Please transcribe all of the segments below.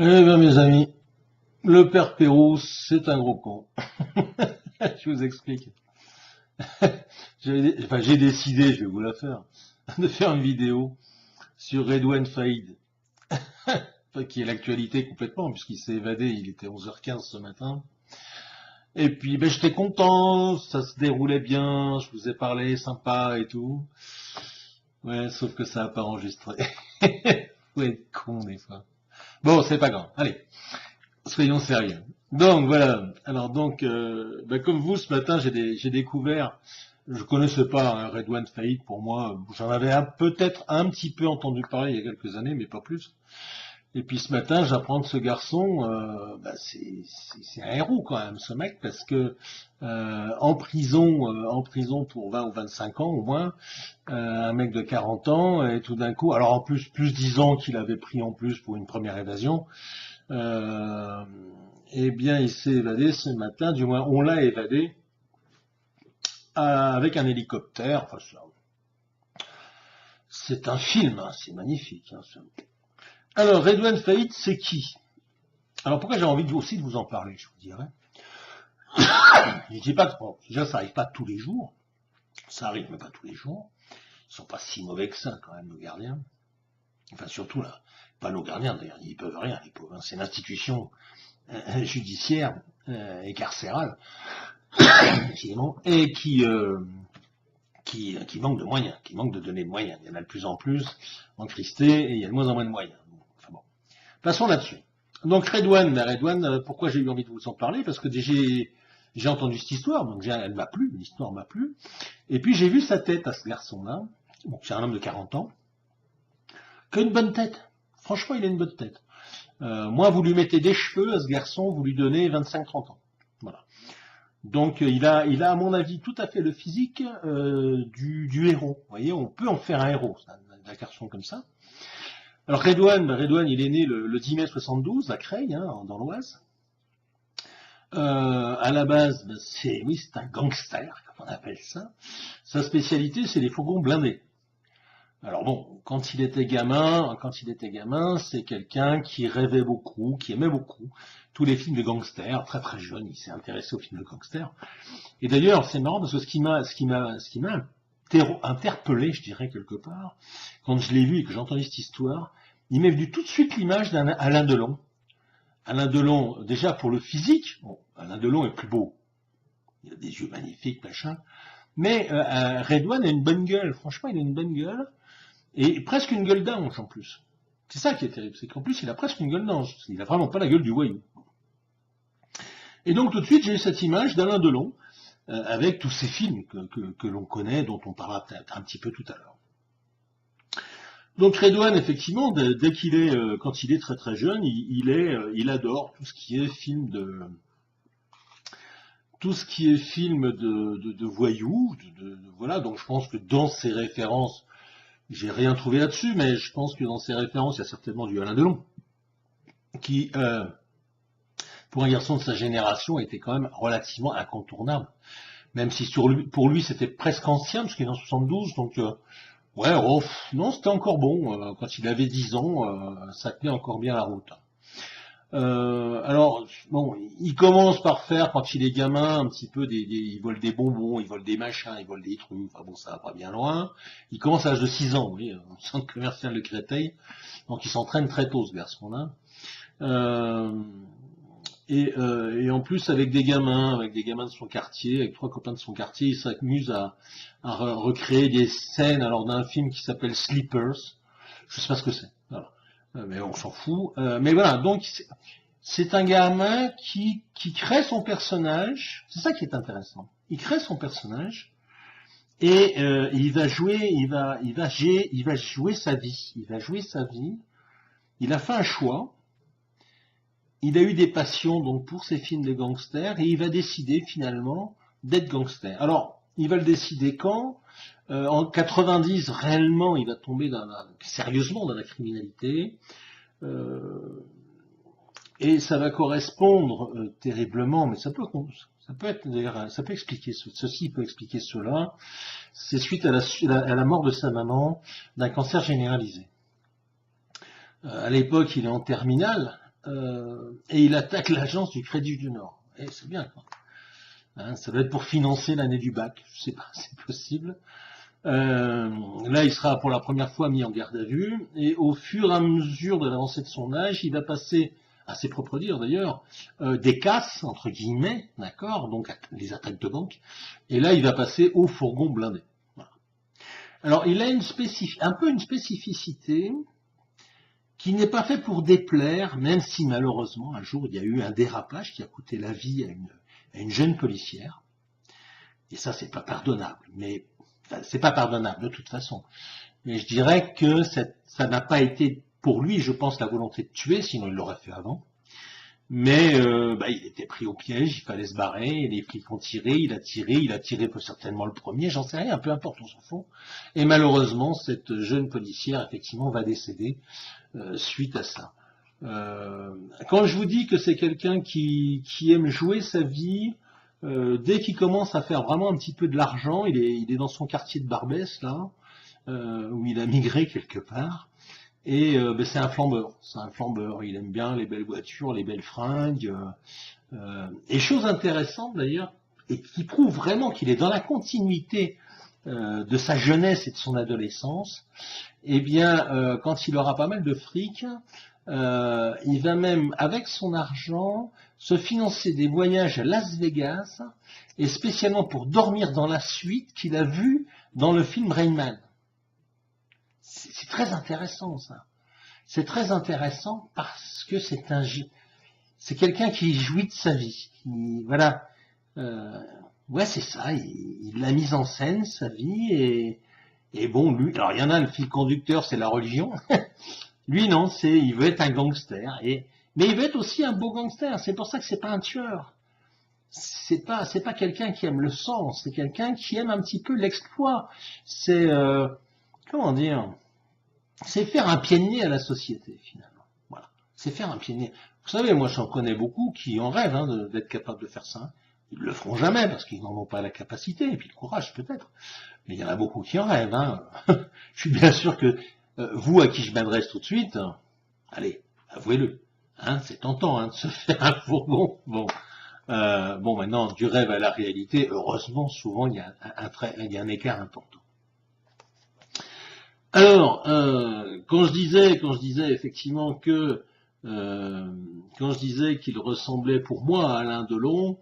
Eh bien, mes amis, le père Pérou, c'est un gros con. Je vous explique. J'ai décidé, je vais vous la faire, de faire une vidéo sur Redouane Faïd, enfin, qui est l'actualité complètement, puisqu'il s'est évadé, il était 11h15 ce matin. Et puis, ben, j'étais content, ça se déroulait bien, je vous ai parlé, sympa et tout. Ouais, sauf que ça n'a pas enregistré. Faut être con des fois. Bon, c'est pas grave. Allez. Soyons sérieux. Donc voilà. Alors donc, comme vous ce matin, j'ai découvert. Je connaissais pas Redouane Faïd pour moi. J'en avais peut-être un petit peu entendu parler il y a quelques années, mais pas plus. Et puis ce matin, j'apprends que ce garçon, c'est un héros quand même, ce mec, parce que en prison pour 20 ou 25 ans au moins, un mec de 40 ans, et tout d'un coup, alors en plus 10 ans qu'il avait pris en plus pour une première évasion. Euh, eh bien, il s'est évadé ce matin, du moins on l'a évadé avec un hélicoptère. Enfin, c'est un film, hein, c'est magnifique. Hein, alors, Redouane Faïd, c'est qui? Alors, pourquoi j'ai envie aussi de vous en parler, je vous dirais. Je dis pas que bon, déjà ça arrive pas tous les jours, ça arrive mais pas tous les jours. Ils sont pas si mauvais que ça quand même nos gardiens. Enfin surtout là, pas nos gardiens d'ailleurs, ils peuvent rien les pauvres. Hein. C'est l'institution judiciaire et carcérale et qui manque de moyens, qui manque de donner de moyens. Il y en a de plus en plus encristés et il y a de moins en moins de moyens. Enfin bon, passons là-dessus. Donc Redouane, pourquoi j'ai eu envie de vous en parler? Parce que j'ai entendu cette histoire, donc elle m'a plu, l'histoire m'a plu. Et puis j'ai vu sa tête à ce garçon-là, donc c'est un homme de 40 ans, qui a une bonne tête. Franchement, il a une bonne tête. Moi, vous lui mettez des cheveux à ce garçon, vous lui donnez 25-30 ans. Voilà. Donc il a à mon avis tout à fait le physique du héros. Vous voyez, on peut en faire un héros, un garçon comme ça. Alors Redouane, il est né le 10 mai 72 à Creil, hein, dans l'Oise. À la base, c'est un gangster, comme on appelle ça. Sa spécialité, c'est les fourgons blindés. Alors bon, quand il était gamin, c'est quelqu'un qui rêvait beaucoup, qui aimait beaucoup tous les films de gangsters. Très très jeune, il s'est intéressé aux films de gangsters. Et d'ailleurs, c'est marrant parce que ce qui m'a interpellé, je dirais quelque part, quand je l'ai vu et que j'ai entendu cette histoire, il m'est venu tout de suite l'image d'Alain Delon. Alain Delon, déjà pour le physique, bon, Alain Delon est plus beau. Il a des yeux magnifiques, machin. Mais Redouane a une bonne gueule. Franchement, il a une bonne gueule. Et presque une gueule d'ange en plus. C'est ça qui est terrible, c'est qu'en plus il a presque une gueule d'ange. Il a vraiment pas la gueule du voyou. Et donc tout de suite j'ai eu cette image d'Alain Delon avec tous ces films que l'on connaît, dont on parlera peut-être un petit peu tout à l'heure. Donc Redouane, effectivement, dès qu'il est, quand il est très très jeune, il adore tout ce qui est film de voyous, voilà. Donc je pense que dans ses références, j'ai rien trouvé là-dessus, mais je pense que dans ses références, il y a certainement du Alain Delon, qui, pour un garçon de sa génération, était quand même relativement incontournable. Même si pour lui, c'était presque ancien, parce qu'il est en 72, donc ouais, oh, non, c'était encore bon. Quand il avait 10 ans, ça tenait encore bien la route. Alors, bon, il commence par faire, quand il est gamin, un petit peu il vole des bonbons, il vole des machins, il vole des trucs, enfin bon, ça va pas bien loin. Il commence à l'âge de 6 ans, oui, au centre commercial de Créteil. Donc il s'entraîne très tôt, ce garçon-là. Et en plus, avec des gamins de son quartier, avec 3 copains de son quartier, il s'amuse à recréer des scènes, alors d'un film qui s'appelle Sleepers. Je sais pas ce que c'est. Voilà. Mais on s'en fout. Mais voilà, donc c'est un gamin qui crée son personnage. C'est ça qui est intéressant. Il crée son personnage et il va jouer sa vie. Il va jouer sa vie. Il a fait un choix. Il a eu des passions donc pour ces films de gangsters et il va décider finalement d'être gangster. Alors, il va le décider quand en 90, réellement, il va tomber sérieusement dans la criminalité. Et ça va correspondre terriblement, mais ça peut être d'ailleurs, ça peut expliquer ceci peut expliquer cela. C'est suite à la mort de sa maman d'un cancer généralisé. À l'époque, il est en terminale. et il attaque l'agence du Crédit du Nord. Et c'est bien, quoi. Hein, ça doit être pour financer l'année du bac, je sais pas, c'est possible. Là, il sera pour la première fois mis en garde à vue, et au fur et à mesure de l'avancée de son âge, il va passer, à ses propres dires d'ailleurs, des casses, entre guillemets, d'accord, donc les attaques de banque, et là, il va passer au fourgon blindé. Voilà. Alors, il a un peu une spécificité qui n'est pas fait pour déplaire, même si malheureusement, un jour, il y a eu un dérapage qui a coûté la vie à une jeune policière, et ça, c'est pas pardonnable, mais c'est pas pardonnable de toute façon. Mais je dirais que ça n'a pas été pour lui, je pense, la volonté de tuer, sinon il l'aurait fait avant. Mais il était pris au piège, il fallait se barrer, les flics ont tiré, il a tiré peut certainement le premier, j'en sais rien, peu importe, on s'en fout. Et malheureusement, cette jeune policière, effectivement, va décéder suite à ça. Quand je vous dis que c'est quelqu'un qui aime jouer sa vie, dès qu'il commence à faire vraiment un petit peu de l'argent, il est dans son quartier de Barbès, là, où il a migré quelque part, et c'est un flambeur, il aime bien les belles voitures, les belles fringues, et chose intéressante d'ailleurs, et qui prouve vraiment qu'il est dans la continuité de sa jeunesse et de son adolescence, eh bien, quand il aura pas mal de fric, il va même, avec son argent, se financer des voyages à Las Vegas, et spécialement pour dormir dans la suite qu'il a vue dans le film Rain Man. C'est très intéressant, ça. C'est très intéressant parce que c'est quelqu'un qui jouit de sa vie. Voilà. Ouais, c'est ça. Il l'a mise en scène, sa vie, et bon, lui, alors il y en a, le fil conducteur, c'est la religion. Lui, non, il veut être un gangster, mais il veut être aussi un beau gangster. C'est pour ça que c'est pas un tueur. C'est pas quelqu'un qui aime le sang, c'est quelqu'un qui aime un petit peu l'exploit. C'est, comment dire, c'est faire un pied de nez à la société, finalement. Voilà. C'est faire un pied de nez. Vous savez, moi, j'en connais beaucoup qui en rêvent, hein, d'être capables de faire ça. Ils le feront jamais parce qu'ils n'en ont pas la capacité, et puis le courage, peut-être. Mais il y en a beaucoup qui en rêvent, hein. Je suis bien sûr que, vous, à qui je m'adresse tout de suite, allez, avouez-le, hein, c'est tentant, hein, de se faire un fourgon. Bon, maintenant, du rêve à la réalité, heureusement, souvent, il y a un écart important. Alors, quand je disais effectivement que, quand je disais qu'il ressemblait pour moi à Alain Delon,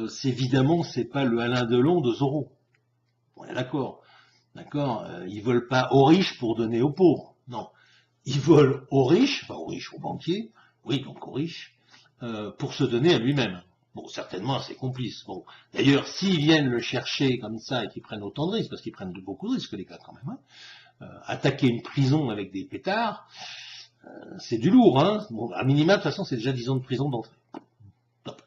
c'est pas le Alain Delon de Zorro. On est d'accord. D'accord, ils veulent pas aux riches pour donner aux pauvres. Non, ils veulent aux riches, aux banquiers, oui, donc aux riches, pour se donner à lui-même. Bon, certainement à ses complices. Bon, d'ailleurs, s'ils viennent le chercher comme ça et qu'ils prennent autant de risques, parce qu'ils prennent beaucoup de risques les gars quand même, hein, attaquer une prison avec des pétards, c'est du lourd, hein. Bon, à minima, de toute façon, c'est déjà 10 ans de prison d'entrée. Top.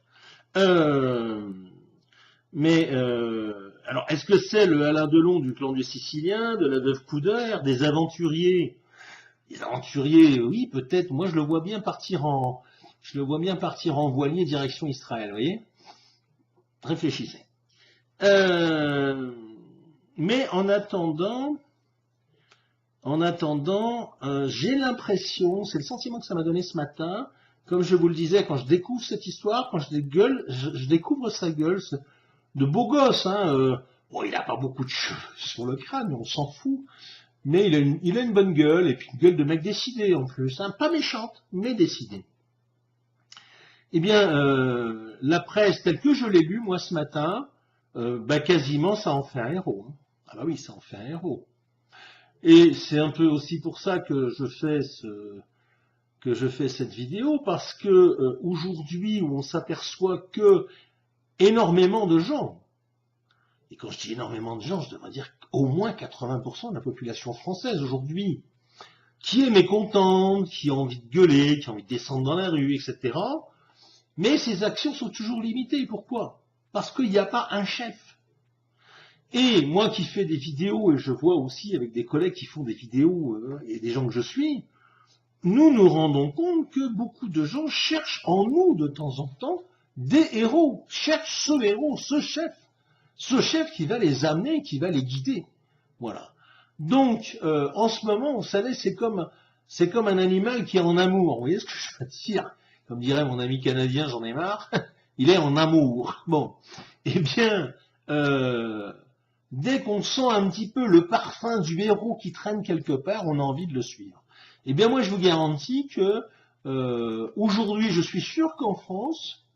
Alors, est-ce que c'est le Alain Delon du clan du Sicilien, de la veuve Coudert, des aventuriers? Les aventuriers, oui, peut-être. Moi, je le vois bien partir en voilier direction Israël, vous voyez? Réfléchissez. Mais en attendant, j'ai l'impression, c'est le sentiment que ça m'a donné ce matin, comme je vous le disais, quand je découvre cette histoire, quand je découvre sa gueule, de beau gosse, hein. Bon, il n'a pas beaucoup de cheveux sur le crâne, mais on s'en fout. Mais il a une bonne gueule, et puis une gueule de mec décidé en plus, hein. Pas méchante, mais décidée. Eh bien, la presse, telle que je l'ai lue, moi, ce matin, quasiment, ça en fait un héros. Hein. Ah bah oui, ça en fait un héros. Et c'est un peu aussi pour ça que je fais cette vidéo, parce que aujourd'hui, où on s'aperçoit que énormément de gens, et quand je dis énormément de gens, je devrais dire au moins 80% de la population française aujourd'hui, qui est mécontente, qui a envie de gueuler, qui a envie de descendre dans la rue, etc. Mais ces actions sont toujours limitées. Pourquoi? Parce qu'il n'y a pas un chef. Et moi qui fais des vidéos, et je vois aussi avec des collègues qui font des vidéos, et des gens que je suis, nous nous rendons compte que beaucoup de gens cherchent en nous de temps en temps des héros, cherchent ce héros, ce chef qui va les amener, qui va les guider. Voilà. Donc, en ce moment, vous savez, c'est comme un animal qui est en amour. Vous voyez ce que je veux dire? comme dirait mon ami canadien, j'en ai marre, il est en amour. Bon, eh bien, dès qu'on sent un petit peu le parfum du héros qui traîne quelque part, on a envie de le suivre. Eh bien, moi, je vous garantis que aujourd'hui, je suis sûr qu'en France,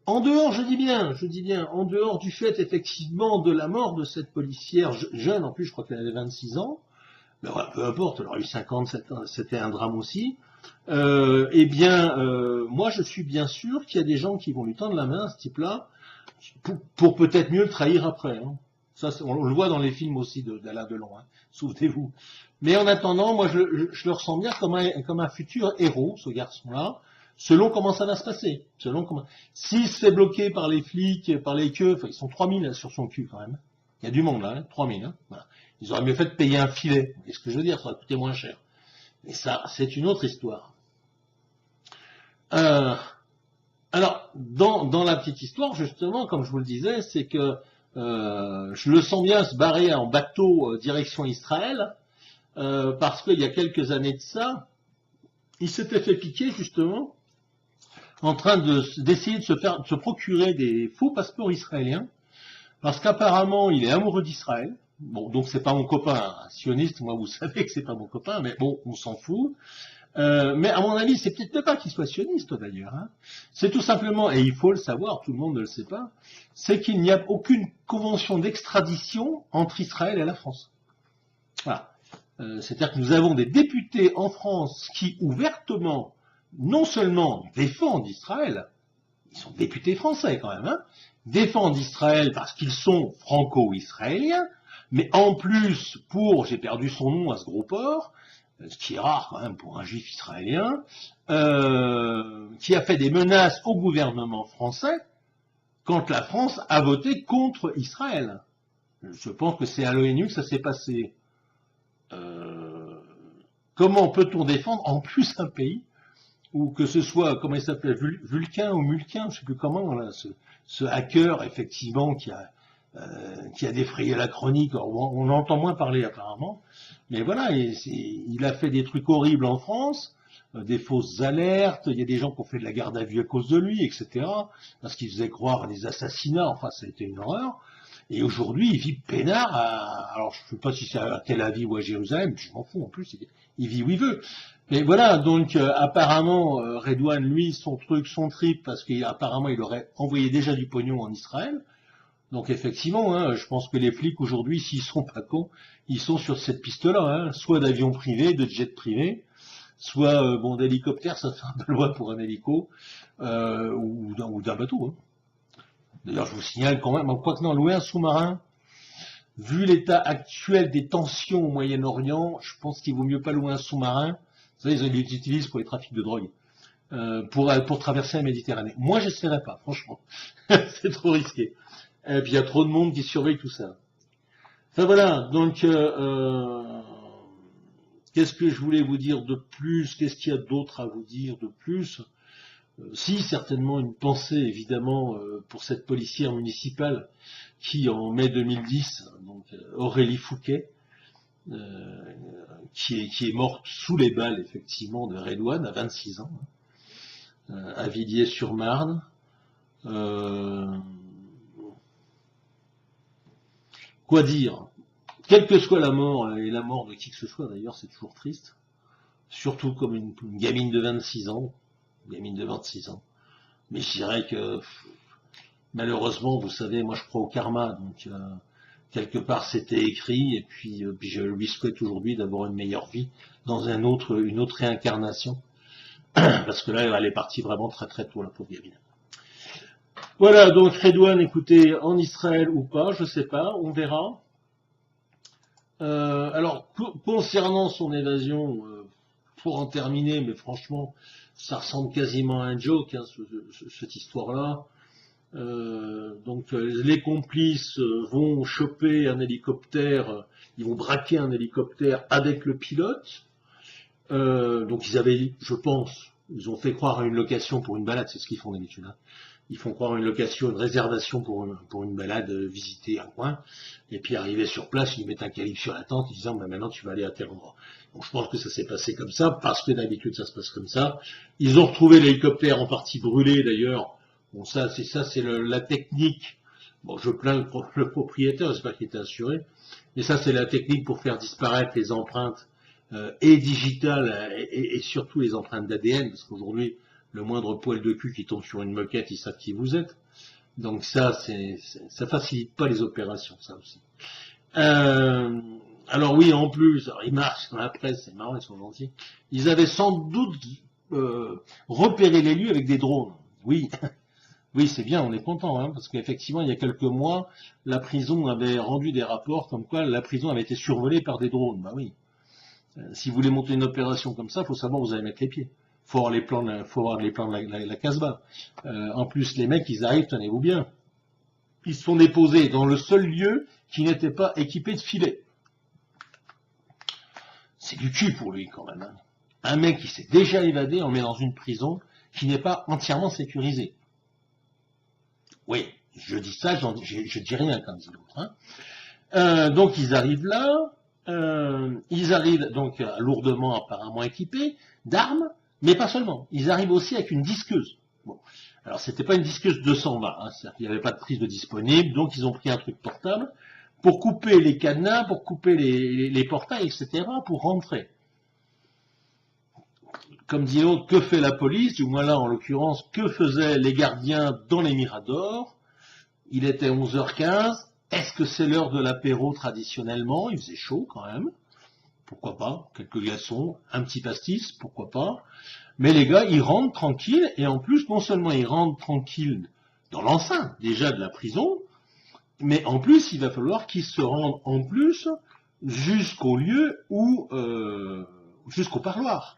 en dehors, je dis bien, en dehors du fait effectivement de la mort de cette policière jeune, en plus, je crois qu'elle avait 26 ans, mais voilà, peu importe, elle aurait eu 50, c'était un drame aussi. Eh bien, moi, je suis bien sûr qu'il y a des gens qui vont lui tendre la main à ce type-là pour peut-être mieux le trahir après. Hein. Ça, on le voit dans les films aussi d'Alain Delon, hein, souvenez-vous. Mais en attendant, moi, je le ressens bien comme un futur héros, ce garçon-là, selon comment ça va se passer. S'il se fait bloquer par les flics, par les queues, enfin, ils sont 3000 sur son cul quand même. Il y a du monde là, hein, 3000. Hein, voilà. Ils auraient mieux fait de payer un filet. Qu'est-ce que je veux dire? Ça aurait coûté moins cher. Mais ça, c'est une autre histoire. Alors, dans la petite histoire, justement, comme je vous le disais, c'est que je le sens bien se barrer en bateau direction Israël, parce qu'il y a quelques années de ça, il s'était fait piquer, justement, en train d'essayer de se procurer des faux passeports israéliens, parce qu'apparemment, il est amoureux d'Israël. Bon, donc c'est pas mon copain, un sioniste, moi vous savez que c'est pas mon copain, mais bon, on s'en fout. Mais à mon avis, c'est peut-être pas qu'il soit sioniste d'ailleurs. Hein. C'est tout simplement, et il faut le savoir, tout le monde ne le sait pas, c'est qu'il n'y a aucune convention d'extradition entre Israël et la France. Voilà. C'est-à-dire que nous avons des députés en France qui ouvertement, non seulement défendent Israël, ils sont députés français quand même, hein, défendent Israël parce qu'ils sont franco-israéliens, mais en plus, j'ai perdu son nom à ce gros porc, ce qui est rare quand même pour un juif israélien, qui a fait des menaces au gouvernement français quand la France a voté contre Israël. Je pense que c'est à l'ONU que ça s'est passé. Comment peut-on défendre en plus un pays où que ce soit, comment il s'appelle, Vulcain ou Mulcain, je ne sais plus comment, là, ce hacker effectivement qui a défrayé la chronique, on entend moins parler apparemment, mais voilà, il a fait des trucs horribles en France, des fausses alertes, il y a des gens qui ont fait de la garde à vue à cause de lui, etc., parce qu'il faisait croire à des assassinats, enfin ça a été une horreur, et aujourd'hui il vit peinard alors je ne sais pas si c'est à Tel Aviv ou à Jérusalem, je m'en fous en plus, il vit où il veut. Mais voilà, donc apparemment Redouane, lui, son trip, parce qu'apparemment il aurait envoyé déjà du pognon en Israël. Donc effectivement, hein, je pense que les flics aujourd'hui, s'ils sont pas cons, ils sont sur cette piste-là, hein, soit d'avions privés, de jets privés, soit d'hélicoptères, ça fait un peu loin pour un hélico, ou d'un bateau. Hein. D'ailleurs, je vous signale quand même, quoi que non, louer un sous-marin, vu l'état actuel des tensions au Moyen-Orient, je pense qu'il vaut mieux pas louer un sous-marin. Vous savez, ils les utilisent pour les trafics de drogue, pour traverser la Méditerranée. Moi, j'essaierai pas, franchement. C'est trop risqué. Et puis, il y a trop de monde qui surveille tout ça. Enfin, voilà. Donc, qu'est-ce que je voulais vous dire de plus? Qu'est-ce qu'il y a d'autre à vous dire de plus? Si, certainement, une pensée, évidemment, pour cette policière municipale qui, en mai 2010, donc Aurélie Fouquet, qui est morte sous les balles, effectivement, de Redouane, à 26 ans, à Villiers-sur-Marne. Quoi dire? Quelle que soit la mort, et la mort de qui que ce soit, d'ailleurs, c'est toujours triste. Surtout comme une gamine de 26 ans. Gamine de 26 ans. Mais je dirais que, malheureusement, vous savez, moi je crois au karma, donc quelque part c'était écrit, et puis je lui souhaite aujourd'hui d'avoir une meilleure vie dans une autre réincarnation, parce que là elle est partie vraiment très très tôt, la pauvre gamine. Voilà, donc Redouane, écoutez, en Israël ou pas, je sais pas, on verra. Alors, concernant son évasion, pour en terminer, mais franchement, ça ressemble quasiment à un joke, hein, cette histoire-là. Donc les complices vont choper un hélicoptère, ils vont braquer un hélicoptère avec le pilote. Donc ils avaient, je pense, ils ont fait croire à une location pour une balade, c'est ce qu'ils font d'habitude. Hein. Ils font croire à une location, une réservation pour une balade, visiter un coin, et puis arriver sur place, ils mettent un calibre sur la tente, en disant bah, maintenant tu vas aller à tel endroit. Bon, je pense que ça s'est passé comme ça, parce que d'habitude ça se passe comme ça. Ils ont retrouvé l'hélicoptère en partie brûlé d'ailleurs. Bon, c'est la technique. Bon, je plains le propriétaire, j'espère qu'il était assuré. Mais ça, c'est la technique pour faire disparaître les empreintes et digitales et surtout les empreintes d'ADN, parce qu'aujourd'hui, le moindre poil de cul qui tombe sur une moquette, ils savent qui vous êtes. Donc ça, ça facilite pas les opérations, ça aussi. Alors oui, en plus, alors ils marchent dans la presse, c'est marrant, ils sont gentils. Ils avaient sans doute repéré les lieux avec des drones. Oui, oui, c'est bien, on est content, hein, parce qu'effectivement, il y a quelques mois, la prison avait rendu des rapports comme quoi la prison avait été survolée par des drones. Bah oui. Si vous voulez monter une opération comme ça, il faut savoir où vous allez mettre les pieds. Faut avoir les plans de la Casbah. En plus, les mecs, ils arrivent, tenez-vous bien. Ils se sont déposés dans le seul lieu qui n'était pas équipé de filets. C'est du cul pour lui, quand même. Hein. Un mec qui s'est déjà évadé, on met dans une prison qui n'est pas entièrement sécurisée. Oui, je dis ça, je dis rien comme dit l'autre. Hein. Donc ils arrivent là, ils arrivent donc lourdement apparemment équipés d'armes, mais pas seulement. Ils arrivent aussi avec une disqueuse. Bon, alors c'était pas une disqueuse 220, hein, c'est-à-dire qu'il n'y avait pas de prise de disponible, donc ils ont pris un truc portable pour couper les cadenas, pour couper les portails, etc., pour rentrer. Comme dit l'autre, que fait la police? Du moins là, en l'occurrence, que faisaient les gardiens dans les miradors? Il était 11h15. Est-ce que c'est l'heure de l'apéro traditionnellement? Il faisait chaud quand même. Pourquoi pas? Quelques glaçons, un petit pastis, pourquoi pas? Mais les gars, ils rentrent tranquilles, et en plus, non seulement ils rentrent tranquilles dans l'enceinte, déjà de la prison, mais en plus, il va falloir qu'ils se rendent en plus jusqu'au lieu où, jusqu'au parloir.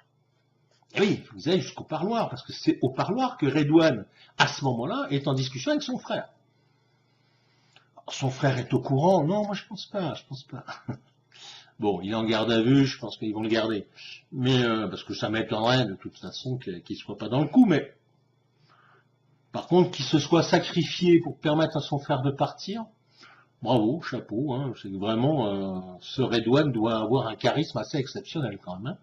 Et oui, vous allez jusqu'au parloir, parce que c'est au parloir que Redouane, à ce moment-là, est en discussion avec son frère. Son frère est au courant? Non, moi je pense pas. Bon, il est en garde à vue, je pense qu'ils vont le garder. Mais parce que ça m'étonnerait de toute façon qu'il soit pas dans le coup, mais par contre qu'il se soit sacrifié pour permettre à son frère de partir, bravo, chapeau, hein, c'est que vraiment ce Redouane doit avoir un charisme assez exceptionnel quand même.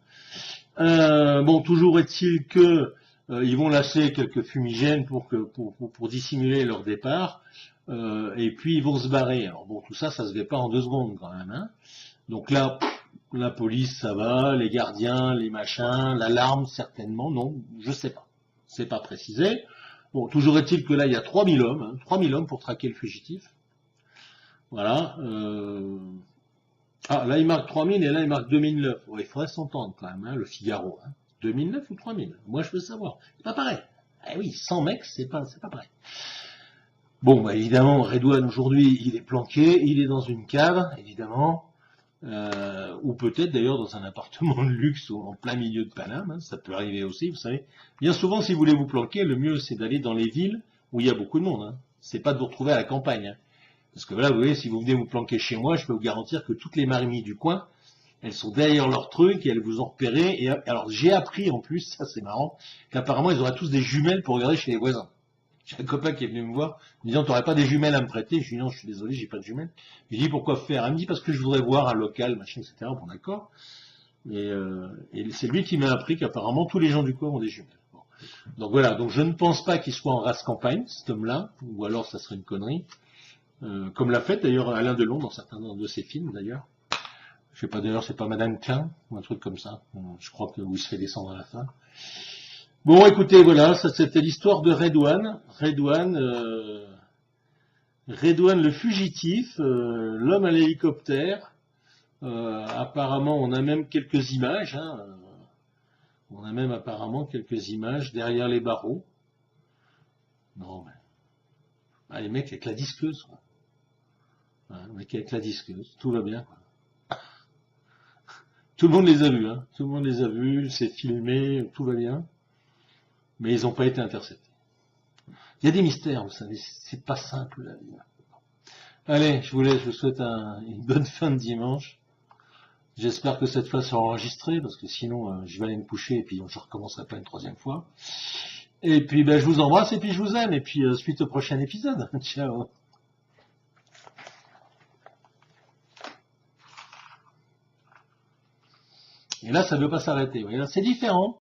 Bon, toujours est-il que ils vont lâcher quelques fumigènes pour dissimuler leur départ. Et puis ils vont se barrer. Alors bon, tout ça, ça se fait pas en 2 secondes quand même. Hein. Donc là, la police, ça va, les gardiens, les machins, l'alarme, certainement, non, je sais pas. C'est pas précisé. Bon, toujours est-il que là, il y a 3000 hommes, hein, 3000 hommes pour traquer le fugitif. Voilà. Ah, là, il marque 3000 et là, il marque 2009. Ouais, il faudrait s'entendre quand même, hein, le Figaro. Hein. 2009 ou 3000? Moi, je veux savoir. C'est pas pareil. Eh oui, 100 mecs, c'est pas pareil. Bon, bah, évidemment, Redouane, aujourd'hui, il est planqué, il est dans une cave, évidemment, ou peut-être d'ailleurs dans un appartement de luxe en plein milieu de Paname, hein, ça peut arriver aussi, vous savez. Bien souvent, si vous voulez vous planquer, le mieux, c'est d'aller dans les villes où il y a beaucoup de monde. Hein. C'est pas de vous retrouver à la campagne. Hein. Parce que là, vous voyez, si vous venez vous planquer chez moi, je peux vous garantir que toutes les marémies du coin, elles sont derrière leur truc et elles vous ont repéré. Et alors, j'ai appris en plus, ça c'est marrant, qu'apparemment, ils auraient tous des jumelles pour regarder chez les voisins. J'ai un copain qui est venu me voir, me disant, t'aurais pas des jumelles à me prêter? Je lui dis, non, je suis désolé, j'ai pas de jumelles. Je lui dis, pourquoi faire? Il me dit, parce que je voudrais voir un local, machin, etc. Bon, d'accord. Et c'est lui qui m'a appris qu'apparemment, tous les gens du coin ont des jumelles. Bon. Donc voilà, donc je ne pense pas qu'il soit en race campagne, cet homme-là, ou alors ça serait une connerie. Comme l'a fait d'ailleurs Alain Delon dans certains de ses films, d'ailleurs. Je sais pas, d'ailleurs, c'est pas Madame Klein, ou un truc comme ça. Je crois que où il se fait descendre à la fin. Bon, écoutez, voilà, ça c'était l'histoire de Redouane. Redouane le fugitif, l'homme à l'hélicoptère. Apparemment, on a même quelques images. Hein, on a même apparemment quelques images derrière les barreaux. Non, mais... Ah, les mecs avec la disqueuse. Quoi. Ah, les mecs avec la disqueuse, tout va bien. Quoi. Tout le monde les a vus. Hein. Tout le monde les a vus, c'est filmé, tout va bien. Mais ils n'ont pas été interceptés. Il y a des mystères, vous savez, c'est pas simple la vie. Allez, je vous souhaite une bonne fin de dimanche. J'espère que cette fois sera enregistrée, parce que sinon je vais aller me coucher et puis je recommencerai pas une 3e fois. Et puis ben, je vous embrasse et puis je vous aime. Et puis suite au prochain épisode. Ciao. Et là, ça ne veut pas s'arrêter. Vous voyez, là, c'est différent.